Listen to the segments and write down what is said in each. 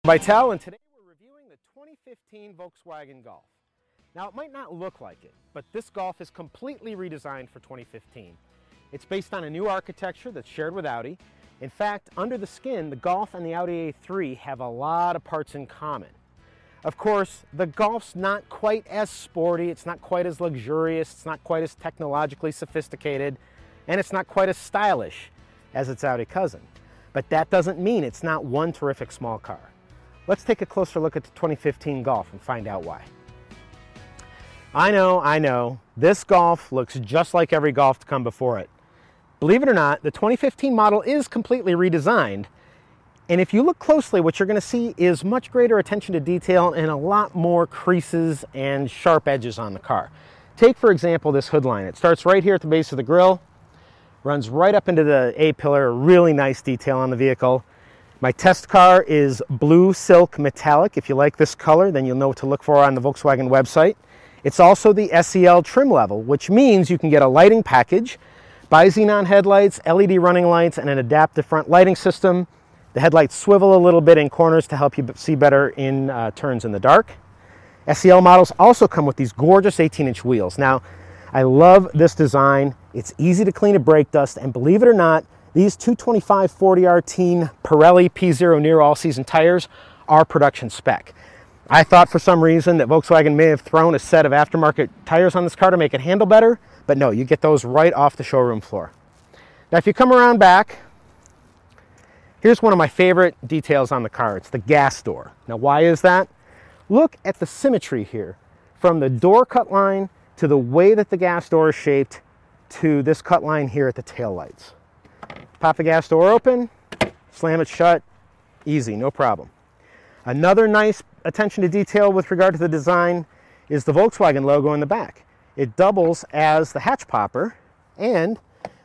By TEL, and today we're reviewing the 2015 Volkswagen Golf. Now it might not look like it, but this Golf is completely redesigned for 2015. It's based on a new architecture that's shared with Audi. In fact, under the skin, the Golf and the Audi A3 have a lot of parts in common. Of course, the Golf's not quite as sporty, it's not quite as luxurious, it's not quite as technologically sophisticated, and it's not quite as stylish as its Audi cousin. But that doesn't mean it's not one terrific small car. Let's take a closer look at the 2015 Golf and find out why. I know, this Golf looks just like every Golf to come before it. Believe it or not, the 2015 model is completely redesigned, and if you look closely, what you're going to see is much greater attention to detail and a lot more creases and sharp edges on the car. Take, for example, this hood line. It starts right here at the base of the grille, runs right up into the A-pillar, really nice detail on the vehicle. My test car is blue silk metallic. If you like this color, then you'll know what to look for on the Volkswagen website. It's also the SEL trim level, which means you can get a lighting package, bi-xenon headlights, LED running lights, and an adaptive front lighting system. The headlights swivel a little bit in corners to help you see better in turns in the dark. SEL models also come with these gorgeous 18-inch wheels. Now, I love this design. It's easy to clean of brake dust, and believe it or not, these 225/40R Teen Pirelli P0 Nero all-season tires are production spec. I thought for some reason that Volkswagen may have thrown a set of aftermarket tires on this car to make it handle better, but no, you get those right off the showroom floor. Now if you come around back, here's one of my favorite details on the car. It's the gas door. Now why is that? Look at the symmetry here. From the door cut line to the way that the gas door is shaped to this cut line here at the tail lights. Pop the gas door open, slam it shut, easy, no problem. Another nice attention to detail with regard to the design is the Volkswagen logo in the back. It doubles as the hatch popper, and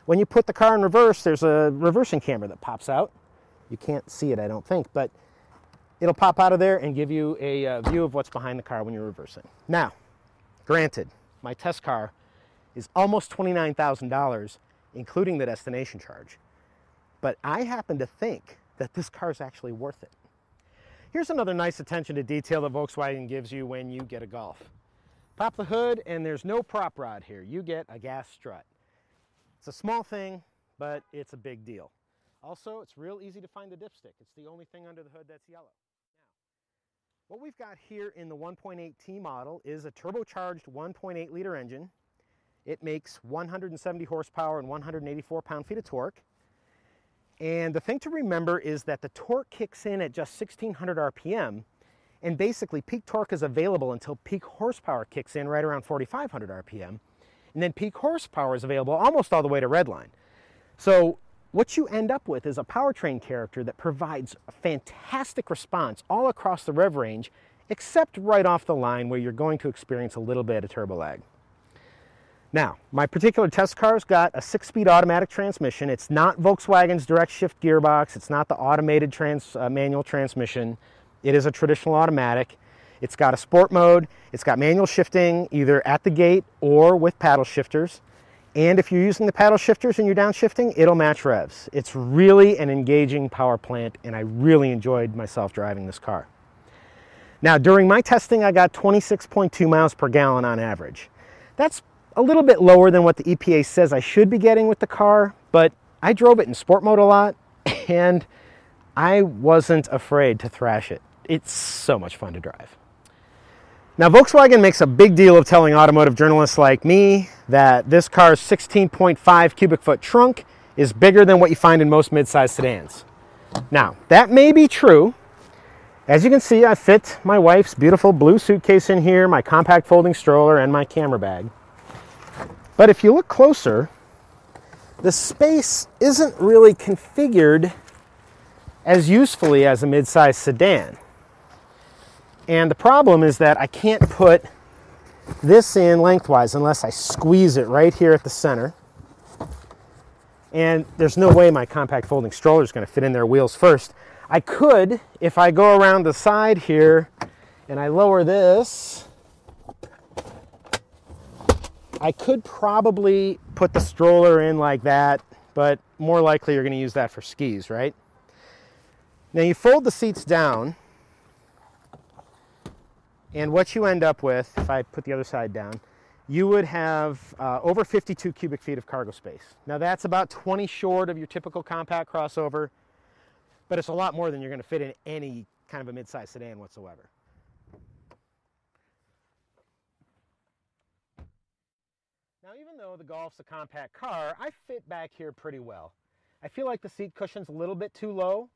when you put the car in reverse, there's a reversing camera that pops out. You can't see it, I don't think, but it'll pop out of there and give you a view of what's behind the car when you're reversing. Now, granted, my test car is almost $29,000, including the destination charge. But I happen to think that this car is actually worth it. Here's another nice attention to detail that Volkswagen gives you when you get a Golf. Pop the hood and there's no prop rod here. You get a gas strut. It's a small thing, but it's a big deal. Also, it's real easy to find the dipstick. It's the only thing under the hood that's yellow. Now, what we've got here in the 1.8T model is a turbocharged 1.8 liter engine. It makes 170 horsepower and 184 pound-feet of torque. And the thing to remember is that the torque kicks in at just 1600 RPM, and basically peak torque is available until peak horsepower kicks in right around 4500 RPM, and then peak horsepower is available almost all the way to redline. So what you end up with is a powertrain character that provides a fantastic response all across the rev range, except right off the line where you're going to experience a little bit of turbo lag. Now, my particular test car's got a 6-speed automatic transmission. It's not Volkswagen's direct shift gearbox. It's not the automated manual transmission. It is a traditional automatic. It's got a sport mode. It's got manual shifting either at the gate or with paddle shifters. And if you're using the paddle shifters and you're downshifting, it'll match revs. It's really an engaging power plant, and I really enjoyed myself driving this car. Now, during my testing, I got 26.2 miles per gallon on average. That's a little bit lower than what the EPA says I should be getting with the car, but I drove it in sport mode a lot, and I wasn't afraid to thrash it. It's so much fun to drive. Now, Volkswagen makes a big deal of telling automotive journalists like me that this car's 16.5 cubic foot trunk is bigger than what you find in most midsize sedans. Now, that may be true. As you can see, I fit my wife's beautiful blue suitcase in here, my compact folding stroller, and my camera bag. But if you look closer, the space isn't really configured as usefully as a midsize sedan. And the problem is that I can't put this in lengthwise unless I squeeze it right here at the center. And there's no way my compact folding stroller is going to fit in there wheels first. I could, if I go around the side here and I lower this, I could probably put the stroller in like that, but more likely you're going to use that for skis, right? Now you fold the seats down And what you end up with, if I put the other side down, you would have over 52 cubic feet of cargo space. Now that's about 20 short of your typical compact crossover, but it's a lot more than you're going to fit in any kind of a mid-size sedan whatsoever. Now, even though the Golf's a compact car, I fit back here pretty well. I feel like the seat cushion's a little bit too low,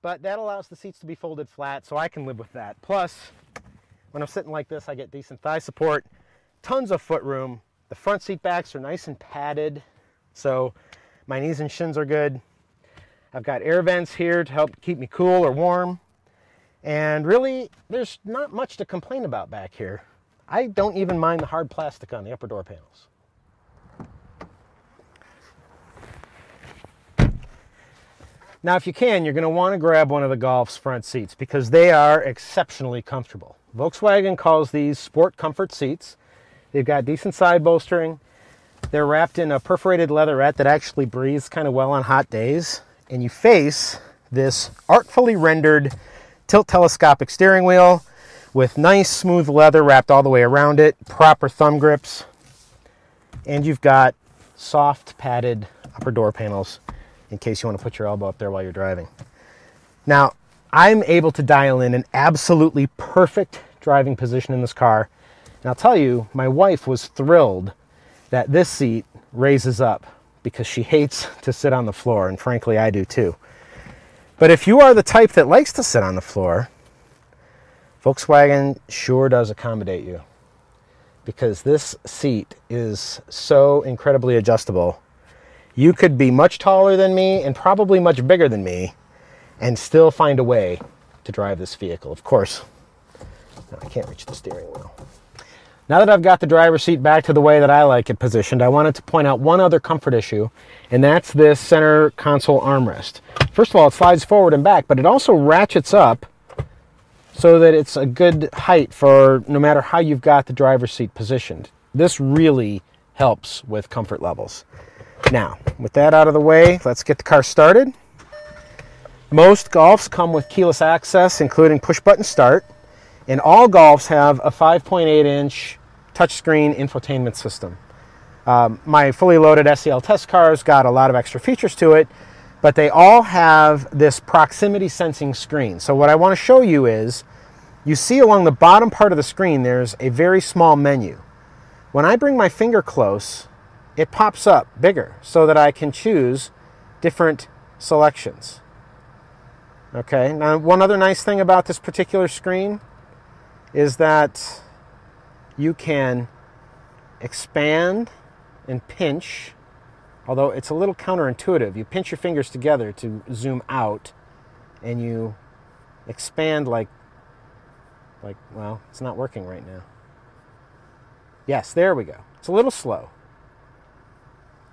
but that allows the seats to be folded flat, so I can live with that. Plus, when I'm sitting like this, I get decent thigh support, tons of foot room. The front seat backs are nice and padded, so my knees and shins are good. I've got air vents here to help keep me cool or warm. And really, there's not much to complain about back here. I don't even mind the hard plastic on the upper door panels. Now, if you can, you're going to want to grab one of the Golf's front seats because they are exceptionally comfortable. Volkswagen calls these sport comfort seats. They've got decent side bolstering. They're wrapped in a perforated leatherette that actually breathes kind of well on hot days. And you face this artfully rendered tilt telescopic steering wheel with nice smooth leather wrapped all the way around it, proper thumb grips, and you've got soft padded upper door panels in case you want to put your elbow up there while you're driving. Now, I'm able to dial in an absolutely perfect driving position in this car. And I'll tell you, my wife was thrilled that this seat raises up because she hates to sit on the floor, and frankly, I do too. But if you are the type that likes to sit on the floor, Volkswagen sure does accommodate you because this seat is so incredibly adjustable. You could be much taller than me and probably much bigger than me and still find a way to drive this vehicle. Of course, no, I can't reach the steering wheel. Now that I've got the driver's seat back to the way that I like it positioned, I wanted to point out one other comfort issue, and that's this center console armrest. First of all, it slides forward and back, but it also ratchets up so that it's a good height for no matter how you've got the driver's seat positioned. This really helps with comfort levels. Now, with that out of the way, let's get the car started. Most Golfs come with keyless access, including push-button start, and all Golfs have a 5.8-inch touchscreen infotainment system. My fully loaded SEL test cars got a lot of extra features to it, but they all have this proximity sensing screen. So what I want to show you is, you see along the bottom part of the screen, there's a very small menu. When I bring my finger close, it pops up bigger so that I can choose different selections. Okay, now one other nice thing about this particular screen is that you can expand and pinch, although it's a little counterintuitive. You pinch your fingers together to zoom out, and you expand like, well, it's not working right now. Yes, there we go. It's a little slow.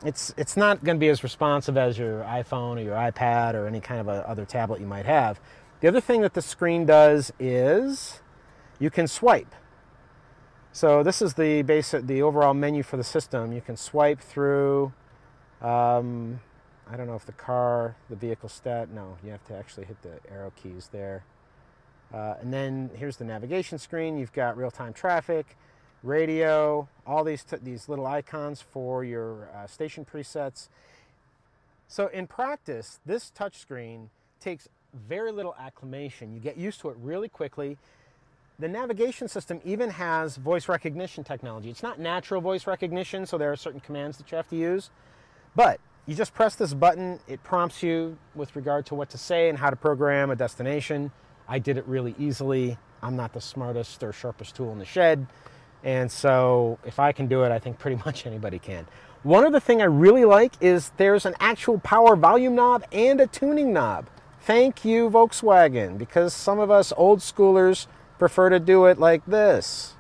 It's not going to be as responsive as your iPhone or your iPad or any kind of other tablet you might have. The other thing that the screen does is you can swipe. So this is the overall menu for the system. You can swipe through, I don't know if the vehicle stat, no, you have to actually hit the arrow keys there. And then here's the navigation screen. You've got real-time traffic, radio, all these little icons for your station presets. So in practice, this touchscreen takes very little acclimation. You get used to it really quickly. The navigation system even has voice recognition technology. It's not natural voice recognition, so there are certain commands that you have to use. But you just press this button, it prompts you with regard to what to say and how to program a destination. I did it really easily. I'm not the smartest or sharpest tool in the shed. And so if I can do it, I think pretty much anybody can. One other thing I really like is there's an actual power volume knob and a tuning knob. Thank you, Volkswagen, because some of us old schoolers prefer to do it like this.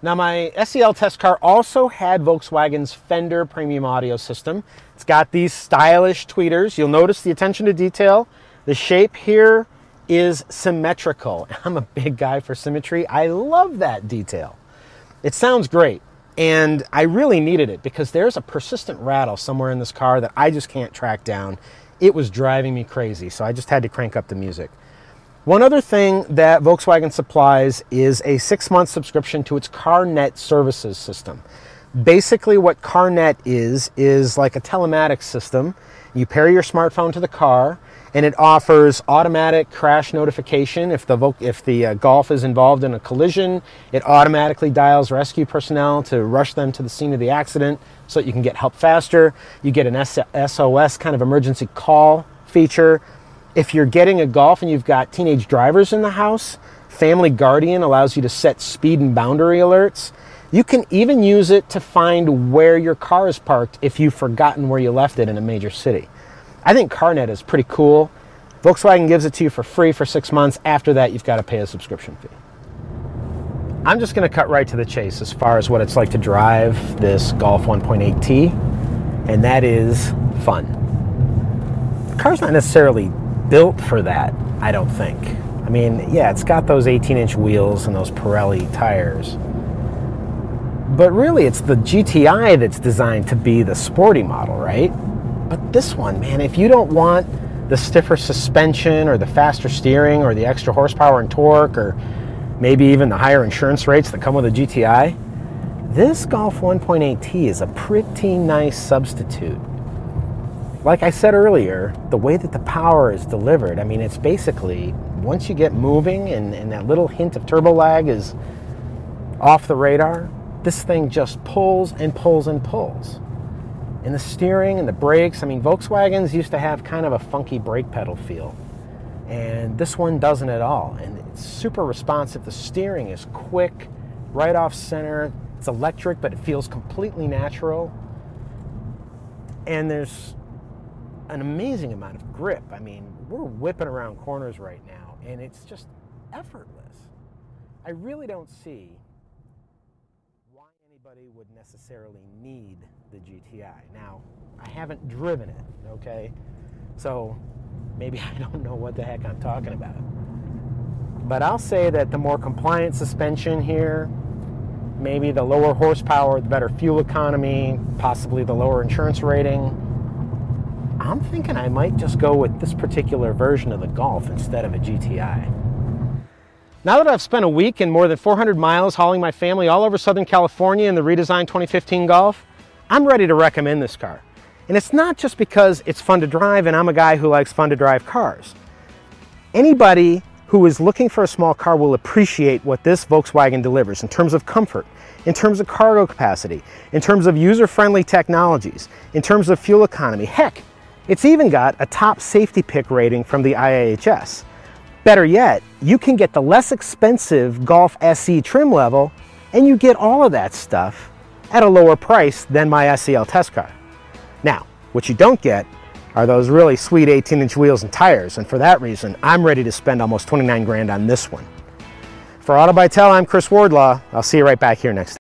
Now, my SEL test car also had Volkswagen's Fender premium audio system. It's got these stylish tweeters. You'll notice the attention to detail. The shape here is symmetrical. I'm a big guy for symmetry. I love that detail. It sounds great, and I really needed it because there's a persistent rattle somewhere in this car that I just can't track down. It was driving me crazy, so I just had to crank up the music. One other thing that Volkswagen supplies is a 6-month subscription to its CarNet services system. Basically what CarNet is like a telematics system. You pair your smartphone to the car and it offers automatic crash notification. If the Golf is involved in a collision, it automatically dials rescue personnel to rush them to the scene of the accident so that you can get help faster. You get an SOS kind of emergency call feature. If you're getting a Golf and you've got teenage drivers in the house, Family Guardian allows you to set speed and boundary alerts. You can even use it to find where your car is parked if you've forgotten where you left it in a major city. I think CarNet is pretty cool. Volkswagen gives it to you for free for 6 months. After that, you've got to pay a subscription fee. I'm just going to cut right to the chase as far as what it's like to drive this Golf 1.8T, and that is fun. The car's not necessarily built for that, I don't think. I mean, yeah, it's got those 18-inch wheels and those Pirelli tires. But really, it's the GTI that's designed to be the sporty model, right? But this one, man, if you don't want the stiffer suspension or the faster steering or the extra horsepower and torque or maybe even the higher insurance rates that come with a GTI, this Golf 1.8T is a pretty nice substitute. Like I said earlier, the way that the power is delivered, I mean, it's basically, once you get moving and that little hint of turbo lag is off the radar, this thing just pulls and pulls and pulls. And the steering and the brakes, I mean, Volkswagens used to have kind of a funky brake pedal feel. And this one doesn't at all. And it's super responsive. The steering is quick, right off center. It's electric, but it feels completely natural. And there's an amazing amount of grip. I mean, we're whipping around corners right now, and it's just effortless. I really don't see why anybody would necessarily need the GTI. Now, I haven't driven it, okay? So maybe I don't know what the heck I'm talking about. But I'll say that the more compliant suspension here, maybe the lower horsepower, the better fuel economy, possibly the lower insurance rating, I'm thinking I might just go with this particular version of the Golf instead of a GTI. Now that I've spent a week and more than 400 miles hauling my family all over Southern California in the redesigned 2015 Golf, I'm ready to recommend this car. And it's not just because it's fun to drive and I'm a guy who likes fun to drive cars. Anybody who is looking for a small car will appreciate what this Volkswagen delivers in terms of comfort, in terms of cargo capacity, in terms of user-friendly technologies, in terms of fuel economy. Heck, it's even got a top safety pick rating from the IIHS. Better yet, you can get the less expensive Golf SE trim level and you get all of that stuff at a lower price than my SEL test car. Now, what you don't get are those really sweet 18-inch wheels and tires, and for that reason, I'm ready to spend almost 29 grand on this one. For Auto by Tel, I'm Chris Wardlaw. I'll see you right back here next time.